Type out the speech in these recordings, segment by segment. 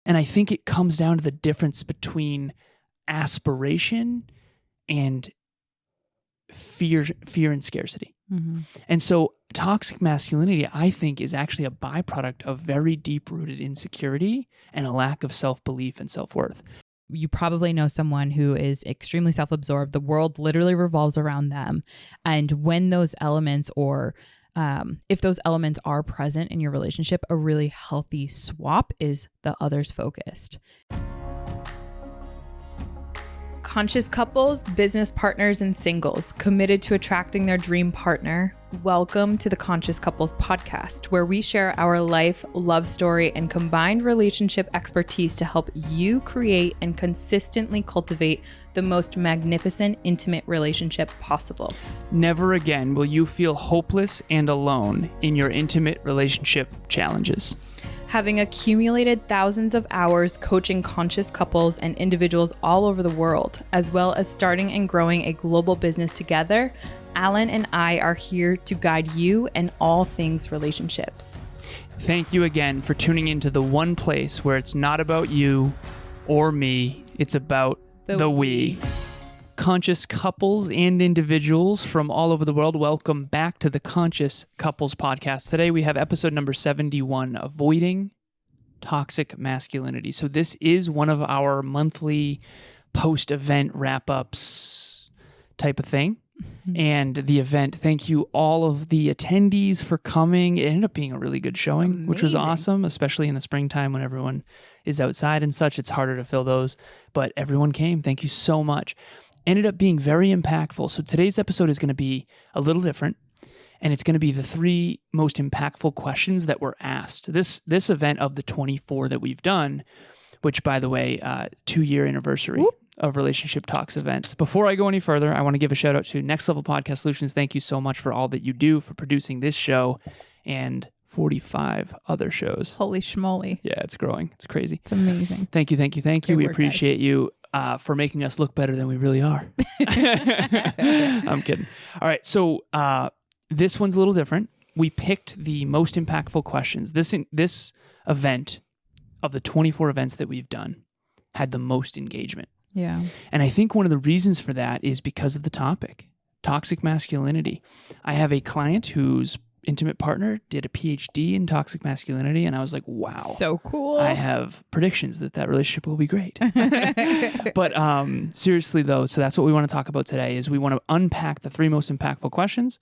And I think it comes down to the difference between aspiration and fear and scarcity. Mm-hmm. And so toxic masculinity, I think, is actually a byproduct of very deep-rooted insecurity and a lack of self-belief and self-worth. You probably know someone who is extremely self-absorbed. The world literally revolves around them. And when those elements if those elements are present in your relationship, a really healthy swap is the others focused. Conscious couples, business partners, and singles committed to attracting their dream partner. Welcome to the Conscious Couples podcast, where we share our life, love story, and combined relationship expertise to help you create and consistently cultivate the most magnificent, intimate relationship possible. Never again will you feel hopeless and alone in your intimate relationship challenges. Having accumulated thousands of hours coaching conscious couples and individuals all over the world, as well as starting and growing a global business together, Alan and I are here to guide you in all things relationships. Thank you again for tuning into the one place where it's not about you or me, it's about the we. Conscious couples and individuals from all over the world, welcome back to the Conscious Couples podcast. Today we have episode number 71, Avoiding Toxic Masculinity. So this is one of our monthly post-event wrap-ups type of thing. Mm-hmm. And the event, thank you all of the attendees for coming. It ended up being a really good showing. Amazing. Which was awesome, especially in the springtime when everyone is outside and such. It's harder to fill those, but everyone came. Thank you so much. Ended up being very impactful. So today's episode is going to be a little different, and it's going to be the 3 most impactful questions that were asked. This event of the 24 that we've done, which, by the way, 2-year anniversary Whoop. Of Relationship Talks events. Before I go any further, I want to give a shout out to Next Level Podcast Solutions. Thank you so much for all that you do for producing this show and 45 other shows. Holy schmoly. Yeah, it's growing. It's crazy. It's amazing. Thank you. Great We work, appreciate guys. you. For making us look better than we really are. I'm kidding. All right, so this one's a little different. We picked the most impactful questions. This event of the 24 events that we've done had the most engagement. Yeah. And I think one of the reasons for that is because of the topic, toxic masculinity. I have a client whose intimate partner did a PhD in toxic masculinity, and I was like, wow. So cool. I have predictions that relationship will be great. But seriously though, so that's what we want to talk about today is we want to unpack the 3 most impactful questions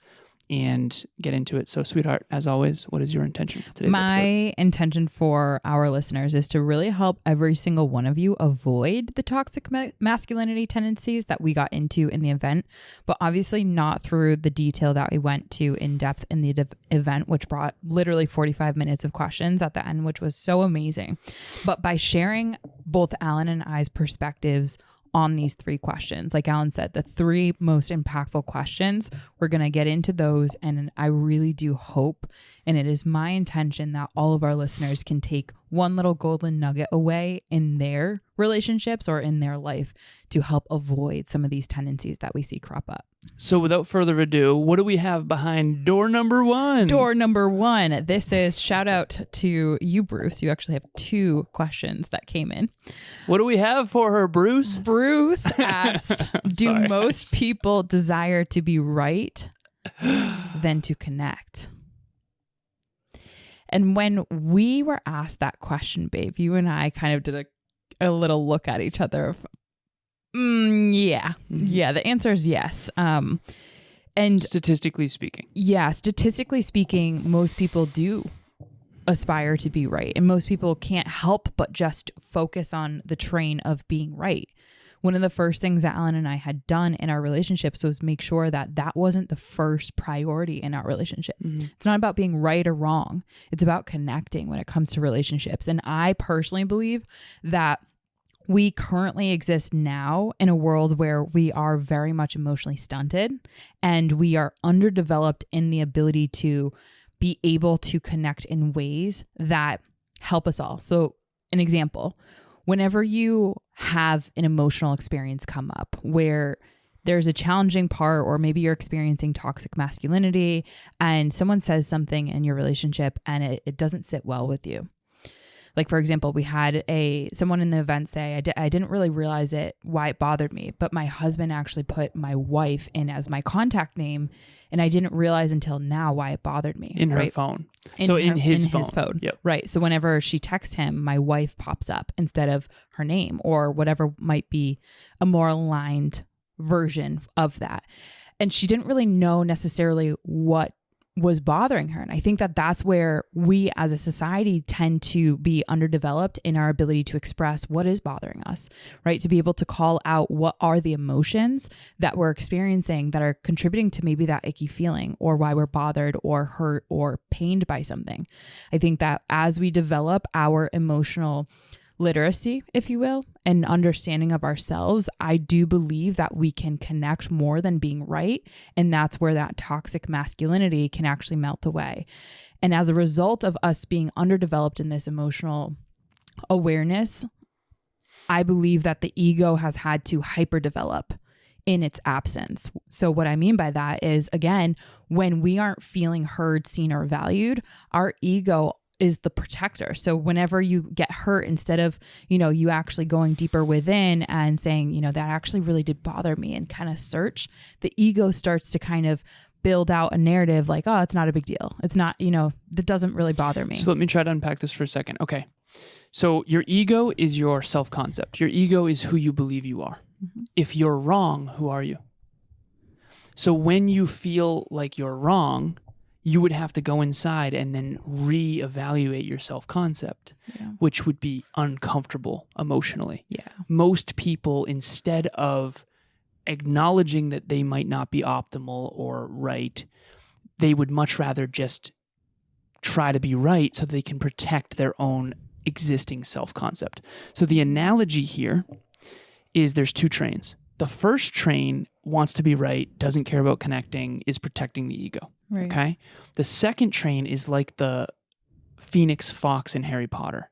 and get into it. So sweetheart, as always, what is your intention for today's episode? My intention for our listeners is to really help every single one of you avoid the toxic masculinity tendencies that we got into in the event, but obviously not through the detail that we went to in depth in the event, which brought literally 45 minutes of questions at the end, which was so amazing. But by sharing both Alan and I's perspectives on these 3 questions. Like Alan said, the 3 most impactful questions, we're going to get into those. And I really do hope, and it is my intention that all of our listeners can take one little golden nugget away in their relationships or in their life to help avoid some of these tendencies that we see crop up. So without further ado, what do we have behind door number 1? Door number 1. This is shout out to you, Bruce. You actually have 2 questions that came in. What do we have for her, Bruce? Bruce asked, do most people desire to be right than to connect? And when we were asked that question, babe, you and I kind of did a little look at each other of, yeah. Mm-hmm. Yeah, the answer is yes. And statistically speaking. Yeah, statistically speaking, most people do aspire to be right. And most people can't help but just focus on the train of being right. One of the first things that Alan and I had done in our relationships was make sure that that wasn't the first priority in our relationship. Mm-hmm. It's not about being right or wrong. It's about connecting when it comes to relationships. And I personally believe that we currently exist now in a world where we are very much emotionally stunted and we are underdeveloped in the ability to be able to connect in ways that help us all. So an example, whenever you have an emotional experience come up where there's a challenging part, or maybe you're experiencing toxic masculinity and someone says something in your relationship and it doesn't sit well with you. Like, for example, we had someone in the event say, I didn't really realize why it bothered me, but my husband actually put my wife in as my contact name, and I didn't realize until now why it bothered me. In her phone. In his phone. Yep. Right. So whenever she texts him, my wife pops up instead of her name or whatever might be a more aligned version of that. And she didn't really know necessarily what was bothering her. And I think that that's where we as a society tend to be underdeveloped in our ability to express what is bothering us, right? To be able to call out what are the emotions that we're experiencing that are contributing to maybe that icky feeling or why we're bothered or hurt or pained by something. I think that as we develop our emotional literacy, if you will, and understanding of ourselves, I do believe that we can connect more than being right. And that's where that toxic masculinity can actually melt away. And as a result of us being underdeveloped in this emotional awareness, I believe that the ego has had to hyperdevelop in its absence. So what I mean by that is, again, when we aren't feeling heard, seen, or valued, our ego is the protector. So whenever you get hurt, instead of, you actually going deeper within and saying, that actually really did bother me and kind of search, the ego starts to kind of build out a narrative like, oh, it's not a big deal. It's not, that doesn't really bother me. So let me try to unpack this for a second. Okay. So your ego is your self-concept. Your ego is who you believe you are. Mm-hmm. If you're wrong, who are you? So when you feel like you're wrong, you would have to go inside and then reevaluate your self-concept, which would be uncomfortable emotionally. Yeah. Most people, instead of acknowledging that they might not be optimal or right, they would much rather just try to be right so they can protect their own existing self-concept. So the analogy here is there's two trains. The first train wants to be right, doesn't care about connecting, is protecting the ego. Right. Okay. The second train is like the Phoenix Fox in Harry Potter,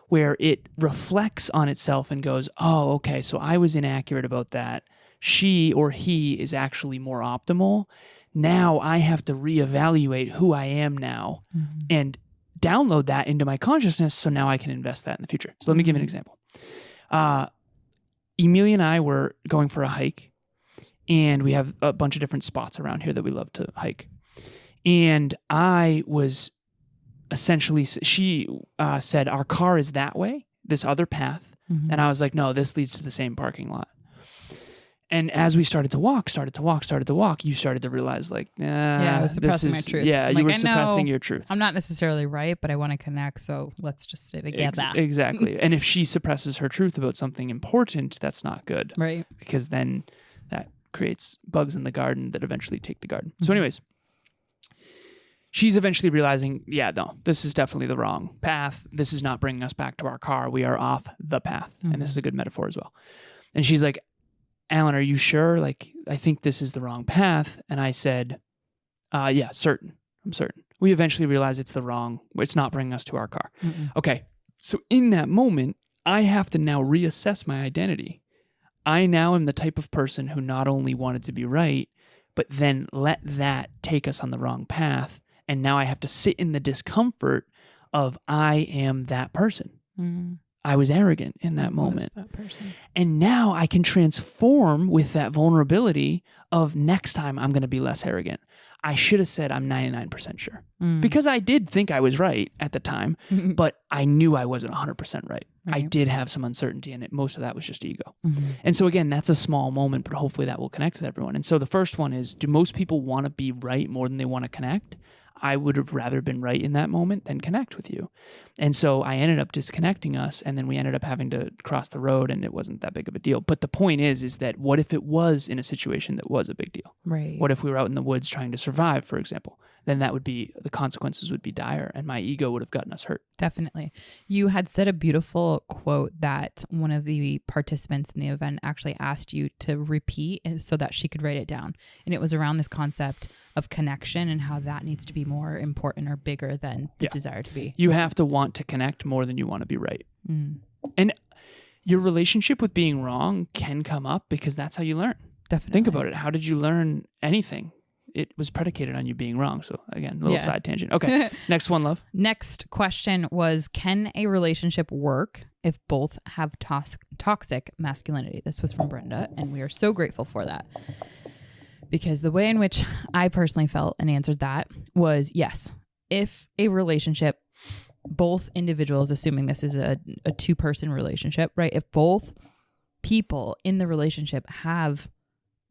where it reflects on itself and goes, oh, okay, so I was inaccurate about that. She or he is actually more optimal. Now I have to reevaluate who I am now and download that into my consciousness so now I can invest that in the future. So let me give you an example. Emilia and I were going for a hike, and we have a bunch of different spots around here that we love to hike. And I was essentially, she said, our car is that way, this other path. Mm-hmm. And I was like, no, this leads to the same parking lot. And as we started to walk, you started to realize like, I was suppressing my truth. Yeah, you were suppressing your truth. I'm not necessarily right, but I want to connect. So let's just say together. Exactly. And if she suppresses her truth about something important, that's not good. Right. Because then that creates bugs in the garden that eventually take the garden. So anyways, she's eventually realizing, no, this is definitely the wrong path. This is not bringing us back to our car. We are off the path. Mm-hmm. And this is a good metaphor as well. And she's like, Alan, are you sure? Like, I think this is the wrong path. And I said, certain. I'm certain. We eventually realized it's not bringing us to our car. Mm-mm. Okay. So in that moment, I have to now reassess my identity. I now am the type of person who not only wanted to be right, but then let that take us on the wrong path. And now I have to sit in the discomfort of I am that person. Mm. I was arrogant in that moment. That person. And now I can transform with that vulnerability of next time I'm going to be less arrogant. I should have said I'm 99% sure. Because I did think I was right at the time, but I knew I wasn't 100% right. I did have some uncertainty in it. Most of that was just ego. Mm-hmm. And so again, that's a small moment, but hopefully that will connect with everyone. And so the first one is, do most people want to be right more than they want to connect? I would have rather been right in that moment than connect with you. And so I ended up disconnecting us, and then we ended up having to cross the road, and it wasn't that big of a deal. But the point is that what if it was in a situation that was a big deal? Right. What if we were out in the woods trying to survive, for example? Then the consequences would be dire, and my ego would have gotten us hurt. Definitely. You had said a beautiful quote that one of the participants in the event actually asked you to repeat so that she could write it down. And it was around this concept of connection and how that needs to be more important or bigger than the desire to be. You have to want to connect more than you want to be right. And your relationship with being wrong can come up because that's how you learn. Definitely. Think about it. How did you learn anything? it was predicated on you being wrong. So again, a little side tangent. Okay. Next one, love. Next question was, can a relationship work if both have toxic masculinity? This was from Brenda, and we are so grateful for that. Because the way in which I personally felt and answered that was yes. If a relationship, both individuals, assuming this is a two-person relationship, right? If both people in the relationship have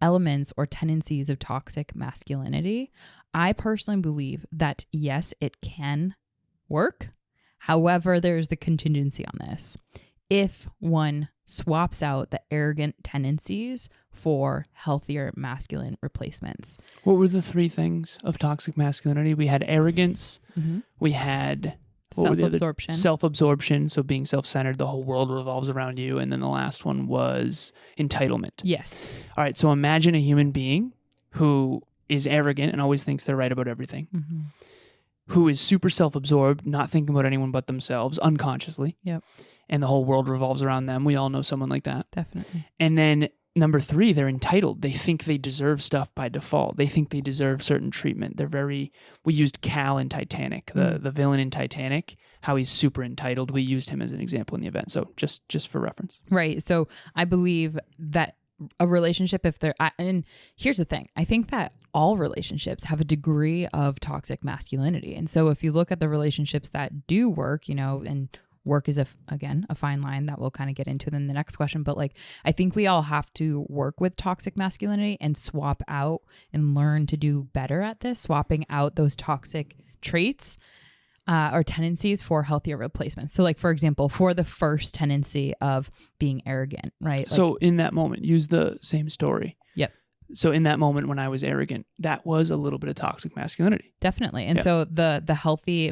elements or tendencies of toxic masculinity, I personally believe that yes, it can work. However, there's the contingency on this. If one swaps out the arrogant tendencies for healthier masculine replacements. What were the three things of toxic masculinity? We had arrogance. We had self-absorption. Self-absorption, so being self-centered, the whole world revolves around you. And then the last one was entitlement. Yes. All right, so imagine a human being who is arrogant and always thinks they're right about everything, who is super self-absorbed, not thinking about anyone but themselves, unconsciously. Yep. And the whole world revolves around them. We all know someone like that. Definitely. And then number three, they're entitled. They think they deserve stuff by default. They think they deserve certain treatment. We used Cal in Titanic, the villain in Titanic, how he's super entitled. We used him as an example in the event. So just for reference. Right. So I believe that a relationship, and here's the thing, I think that all relationships have a degree of toxic masculinity. And so if you look at the relationships that do work, and work is, again, a fine line that we'll kind of get into in the next question. But I think we all have to work with toxic masculinity and swap out and learn to do better at this, swapping out those toxic traits or tendencies for healthier replacements. So for example, for the first tendency of being arrogant, right? So in that moment, use the same story. Yep. So in that moment when I was arrogant, that was a little bit of toxic masculinity. Definitely. And so the healthy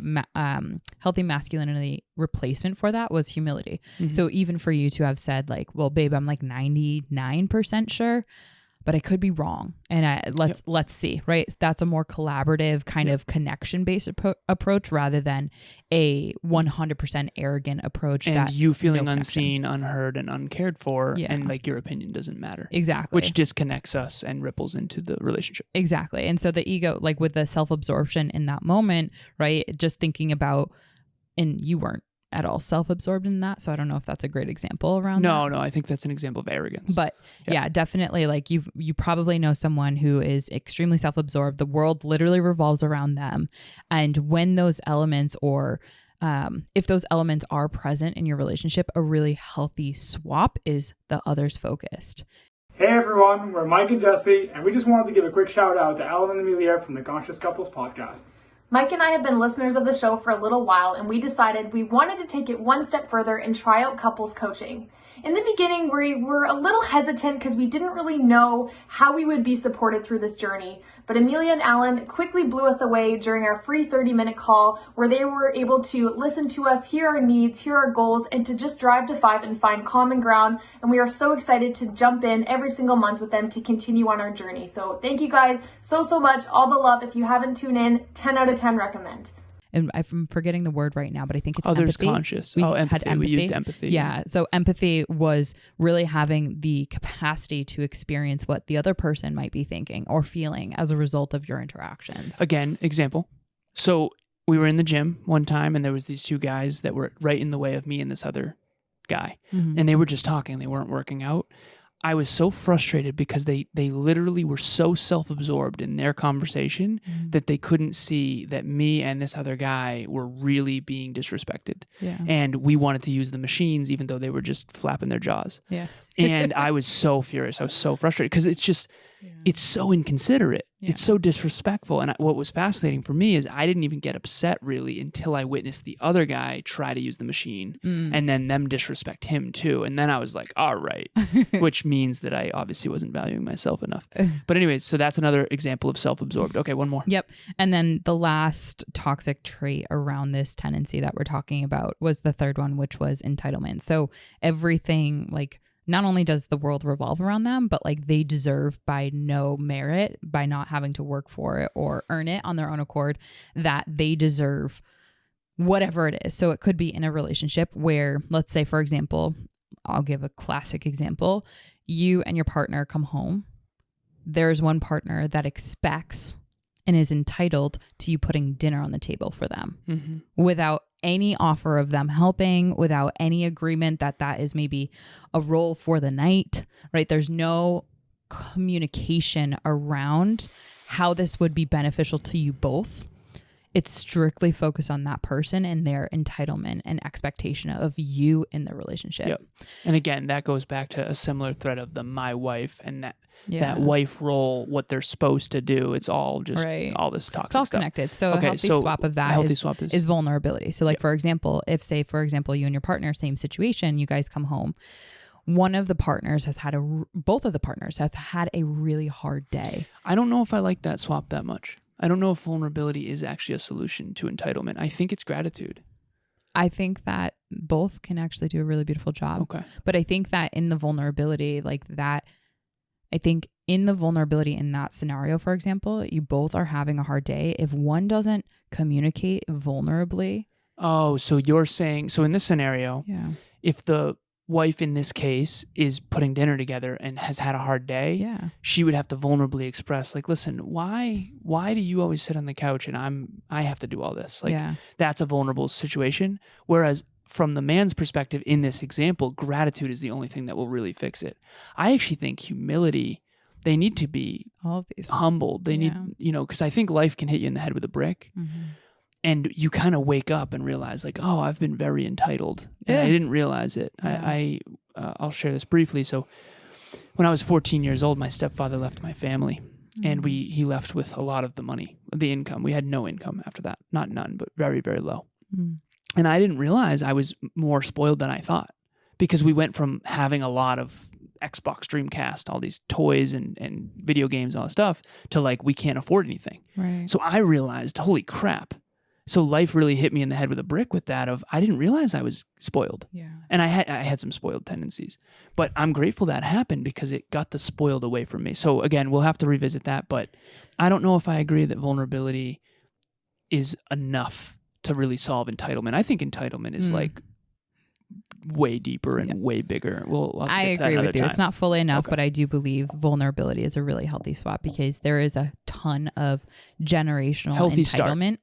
masculinity replacement for that was humility. So even for you to have said well, babe, I'm 99% sure, but I could be wrong. And let's see, right? That's a more collaborative kind of connection-based approach rather than a 100% arrogant approach. And you feeling unseen, unheard, and uncared for, and your opinion doesn't matter. Exactly. Which disconnects us and ripples into the relationship. Exactly. And so the ego, with the self-absorption in that moment, right? Just thinking about, and you weren't at all self-absorbed in that. So I don't know if that's a great example around that. No, I think that's an example of arrogance. But yeah definitely you probably know someone who is extremely self-absorbed. The world literally revolves around them. And when those elements or if those elements are present in your relationship, a really healthy swap is the others focused. Hey everyone, we're Mike and Jesse, and we just wanted to give a quick shout out to Alan and Emilia from the Conscious Couples podcast. Mike and I have been listeners of the show for a little while, and we decided we wanted to take it one step further and try out couples coaching. In the beginning, we were a little hesitant because we didn't really know how we would be supported through this journey. But Emilia and Alan quickly blew us away during our free 30-minute call where they were able to listen to us, hear our needs, hear our goals, and to just drive to 5 and find common ground. And we are so excited to jump in every single month with them to continue on our journey. So thank you guys so much. All the love. If you haven't tuned in, 10 out of 10 recommend. And I'm forgetting the word right now, but I think it's others empathy. Conscious. Empathy. We used empathy. Yeah. So empathy was really having the capacity to experience what the other person might be thinking or feeling as a result of your interactions. Again, example. So we were in the gym one time and there was these two guys that were right in the way of me and this other guy. And they were just talking. They weren't working out. I was so frustrated because they literally were so self-absorbed in their conversation that they couldn't see that me and this other guy were really being disrespected. Yeah. And we wanted to use the machines even though they were just flapping their jaws. Yeah. And I was so furious. I was so frustrated because it's just, it's so inconsiderate. Yeah. It's so disrespectful. And what was fascinating for me is I didn't even get upset really until I witnessed the other guy try to use the machine and then them disrespect him too. And then I was like, all right, which means that I obviously wasn't valuing myself enough. But anyways, so that's another example of self-absorbed. Okay, one more. Yep. And then the last toxic trait around this tendency that we're talking about was the third one, which was entitlement. So everything not only does the world revolve around them, but they deserve by no merit, by not having to work for it or earn it on their own accord, that they deserve whatever it is. So it could be in a relationship where, let's say, for example, I'll give a classic example. You and your partner come home there's one partner that expects and is entitled to you putting dinner on the table for them without any offer of them helping, without any agreement that that is maybe a role for the night, right? There's no communication around how this would be beneficial to you both. It's strictly focused on that person and their entitlement and expectation of you in the relationship. Yep. And again, that goes back to a similar thread of the my wife and that wife role, what they're supposed to do. It's all just all this toxic It's all stuff. connected. So a healthy swap of that is vulnerability. So like, for example, if say, for example, you and your partner, same situation, you guys come home, one of the partners has had both of the partners have had a really hard day. I don't know if I like that swap that much. I don't know if vulnerability is actually a solution to entitlement. I think it's gratitude. I think that both can actually do a really beautiful job. Okay. But I think that in the vulnerability, in that scenario, for example, you both are having a hard day. If one doesn't communicate vulnerably. Oh, so you're saying, so in this scenario, if the wife in this case is putting dinner together and has had a hard day, she would have to vulnerably express like, listen, why do you always sit on the couch and I have to do all this? Like that's a vulnerable situation. Whereas from the man's perspective in this example, gratitude is the only thing that will really fix it. I actually think humility, they need to be all of these humbled. They need, because I think life can hit you in the head with a brick. And you kind of wake up and realize like, oh, I've been very entitled. And I didn't realize it. I'll share this briefly. So when I was 14 years old, my stepfather left my family and he left with a lot of the money, the income. We had no income after that. Not none, but very, very low. And I didn't realize I was more spoiled than I thought because we went from having a lot of Xbox, Dreamcast, all these toys and video games, all that stuff to like, we can't afford anything. Right. So I realized, holy crap. So life really hit me in the head with a brick with that of, I didn't realize I was spoiled. Yeah. And I had some spoiled tendencies, but I'm grateful that happened because it got the spoiled away from me. So again, we'll have to revisit that, but I don't know if I agree that vulnerability is enough to really solve entitlement. I think entitlement is like way deeper and way bigger. I agree with you. Time. It's not fully enough, but I do believe vulnerability is a really healthy swap because there is a ton of generational healthy entitlement.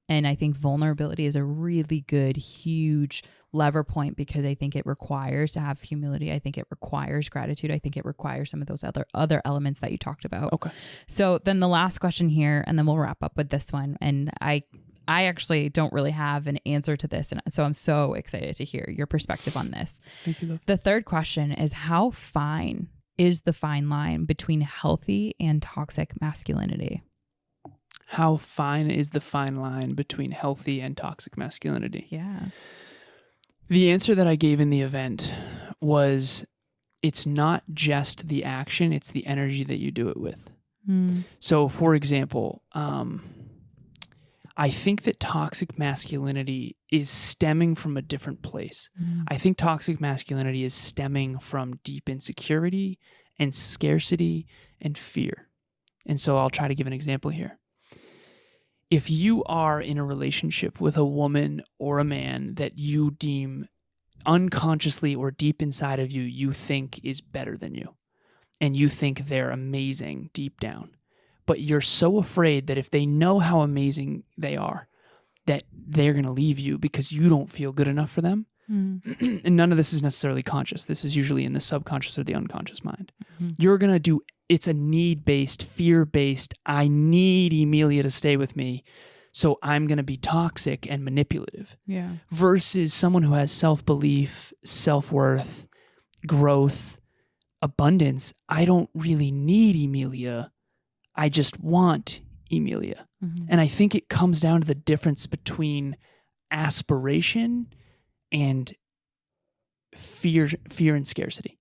And I think vulnerability is a really good, huge lever point because I think it requires to have humility. I think it requires gratitude. I think it requires some of those other elements that you talked about. Okay. So then the last question here, and then we'll wrap up with this one. And I actually don't really have an answer to this. And so I'm so excited to hear your perspective on this. Thank you, love. The third question is, how fine is the fine line between healthy and toxic masculinity? How fine is the fine line between healthy and toxic masculinity? Yeah. The answer that I gave in the event was, it's not just the action, it's the energy that you do it with. So for example, I think that toxic masculinity is stemming from a different place. I think toxic masculinity is stemming from deep insecurity and scarcity and fear. And so I'll try to give an example here. If you are in a relationship with a woman or a man that you deem unconsciously or deep inside of you, you think is better than you, and you think they're amazing deep down, but you're so afraid that if they know how amazing they are, that they're going to leave you because you don't feel good enough for them. And none of this is necessarily conscious. This is usually in the subconscious or the unconscious mind. You're going to do, it's a need-based, fear-based, I need Emilia to stay with me, so I'm going to be toxic and manipulative. Yeah. Versus someone who has self-belief, self-worth, growth, abundance. I don't really need Emilia. I just want Emilia. And I think it comes down to the difference between aspiration and fear and scarcity.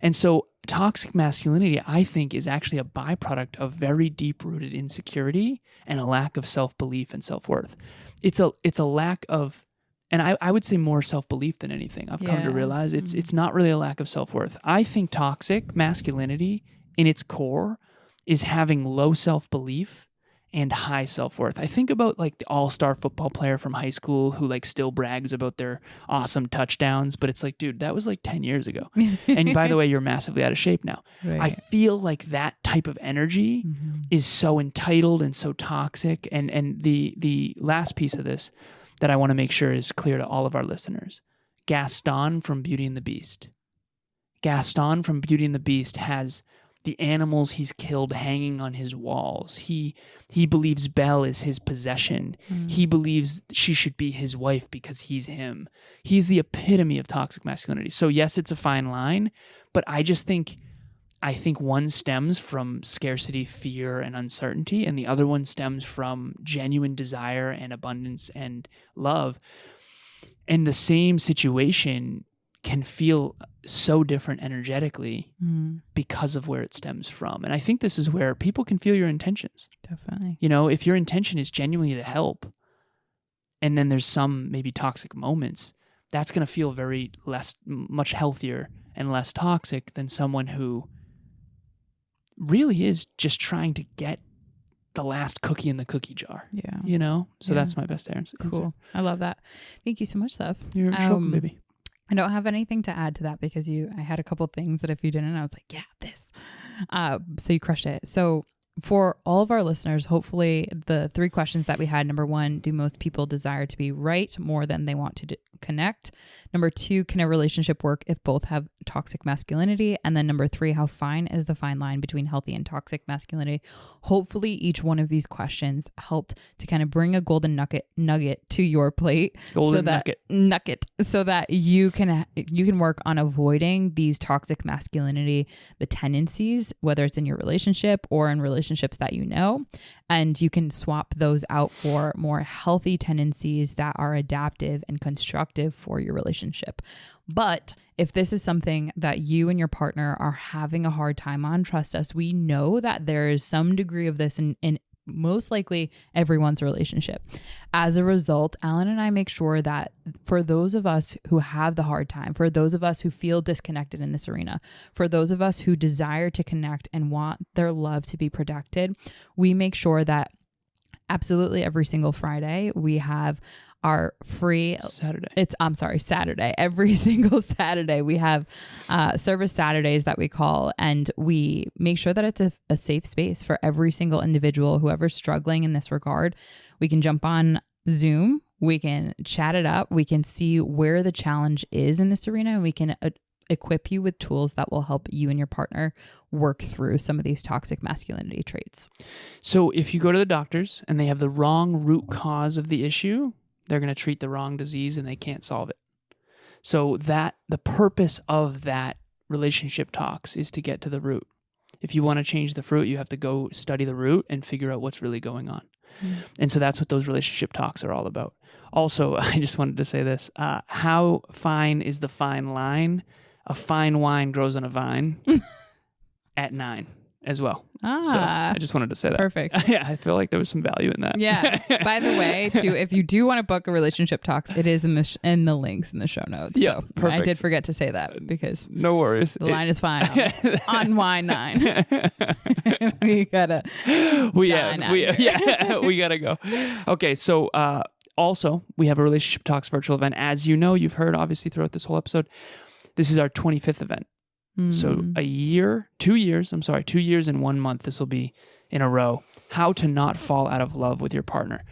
And so toxic masculinity, I think, is actually a byproduct of very deep-rooted insecurity and a lack of self-belief and self-worth. It's a lack of, and I would say more self-belief than anything. I've come to realize it's not really a lack of self-worth. I think toxic masculinity in its core is having low self-belief and high self-worth. I think about like the all-star football player from high school who like still brags about their awesome touchdowns, but it's like, dude, that was like 10 years ago. And by the way, you're massively out of shape now. Right. I feel like that type of energy is so entitled and so toxic. And the last piece of this that I want to make sure is clear to all of our listeners. Gaston from Beauty and the Beast. Gaston from Beauty and the Beast has the animals he's killed hanging on his walls. He believes Belle is his possession. He believes she should be his wife because he's him. He's the epitome of toxic masculinity. So yes, it's a fine line, but I think one stems from scarcity, fear, and uncertainty, and the other one stems from genuine desire and abundance and love. And the same situation can feel so different energetically because of where it stems from. And I think this is where people can feel your intentions. Definitely. You know, if your intention is genuinely to help, and then there's some maybe toxic moments, that's going to feel much healthier and less toxic than someone who really is just trying to get the last cookie in the cookie jar. Yeah. You know? So Yeah. that's my best answer. Cool. I love that. Thank you so much, Steph. You're welcome, baby. I don't have anything to add to that because I had a couple things that if you didn't, I was like, yeah, this. So you crushed it. So for all of our listeners, hopefully the 3 questions that we had, number 1, do most people desire to be right more than they want to connect? Number 2, can a relationship work if both have toxic masculinity? And then number 3, how fine is the fine line between healthy and toxic masculinity? Hopefully each one of these questions helped to kind of bring a golden nugget to your plate. Nugget. So that you can work on avoiding these toxic masculinity, the tendencies, whether it's in your relationship or in relationships that you know, and you can swap those out for more healthy tendencies that are adaptive and constructive for your relationship. But if this is something that you and your partner are having a hard time on, trust us, we know that there is some degree of this in most likely everyone's relationship. As a result, Alan and I make sure that for those of us who have the hard time, for those of us who feel disconnected in this arena, for those of us who desire to connect and want their love to be protected, we make sure that absolutely every single Friday we have our free Saturday. Saturday. Every single Saturday we have service Saturdays that we call, and we make sure that it's a safe space for every single individual, whoever's struggling in this regard. We can jump on Zoom, we can chat it up, we can see where the challenge is in this arena, and we can equip you with tools that will help you and your partner work through some of these toxic masculinity traits. So if you go to the doctors and they have the wrong root cause of the issue, they're going to treat the wrong disease and they can't solve it. So that the purpose of that relationship talks is to get to the root. If you want to change the fruit, you have to go study the root and figure out what's really going on. And so that's what those relationship talks are all about. Also, I just wanted to say this. How fine is the fine line? A fine wine grows on a vine at 9 as well. So I just wanted to say that. Perfect. Yeah, I feel like there was some value in that. Yeah. By the way, too, if you do want to book a relationship talks, it is in the links in the show notes. Yeah, so perfect. I did forget to say that because no worries. The line is fine on wine 9. we gotta go. Okay, so also we have a relationship talks virtual event. As you know, you've heard obviously throughout this whole episode. This is our 25th event. So 2 years and 1 month, this will be in a row. How to not fall out of love with your partner.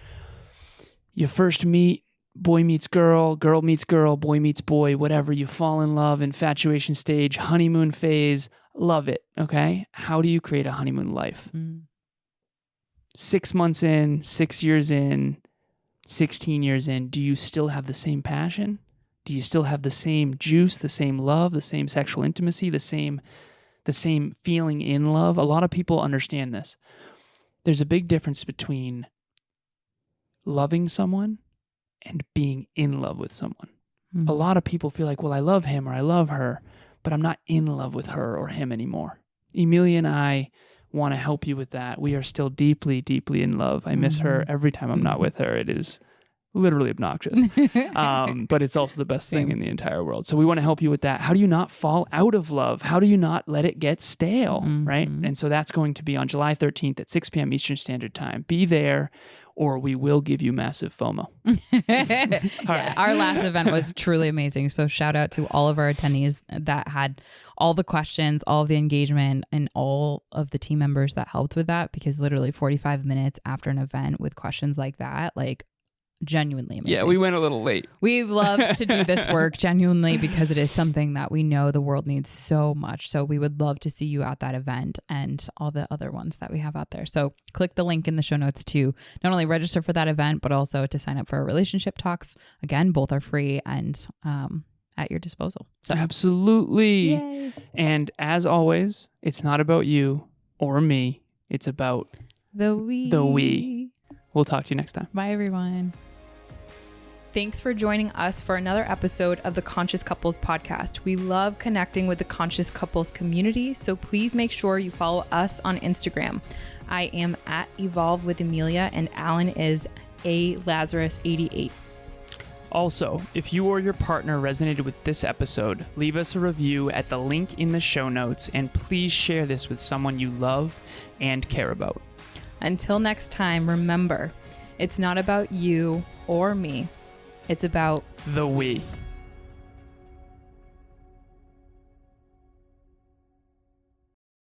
You first meet, boy meets girl, girl meets girl, boy meets boy, whatever. You fall in love, infatuation stage, honeymoon phase, love it, okay? How do you create a honeymoon life? 6 months in, 6 years in, 16 years in, do you still have the same passion? Do you still have the same juice, the same love, the same sexual intimacy, the same feeling in love? A lot of people understand this. There's a big difference between loving someone and being in love with someone. A lot of people feel like, well, I love him or I love her, but I'm not in love with her or him anymore. Emilia and I want to help you with that. We are still deeply, deeply in love. I miss her every time I'm not with her. It is literally obnoxious. But it's also the best thing in the entire world. So we want to help you with that. How do you not fall out of love? How do you not let it get stale, right? And so that's going to be on July 13th at 6 p.m. Eastern Standard Time. Be there, or we will give you massive FOMO. Our last event was truly amazing. So shout out to all of our attendees that had all the questions, all of the engagement, and all of the team members that helped with that, because literally 45 minutes after an event with questions like that, like, genuinely amazing. Yeah, we went a little late. We love to do this work genuinely because it is something that we know the world needs so much. So we would love to see you at that event and all the other ones that we have out there. So click the link in the show notes to not only register for that event, but also to sign up for our relationship talks. Again, both are free and at your disposal. So. Absolutely. Yay. And as always, it's not about you or me. It's about the we. The we. We'll talk to you next time. Bye, everyone. Thanks for joining us for another episode of the Conscious Couples podcast. We love connecting with the Conscious Couples community, so please make sure you follow us on Instagram. I am at Evolve with Emilia, and Alan is a Lazaros 88. Also, if you or your partner resonated with this episode, leave us a review at the link in the show notes, and please share this with someone you love and care about. Until next time, remember, it's not about you or me. It's about the we.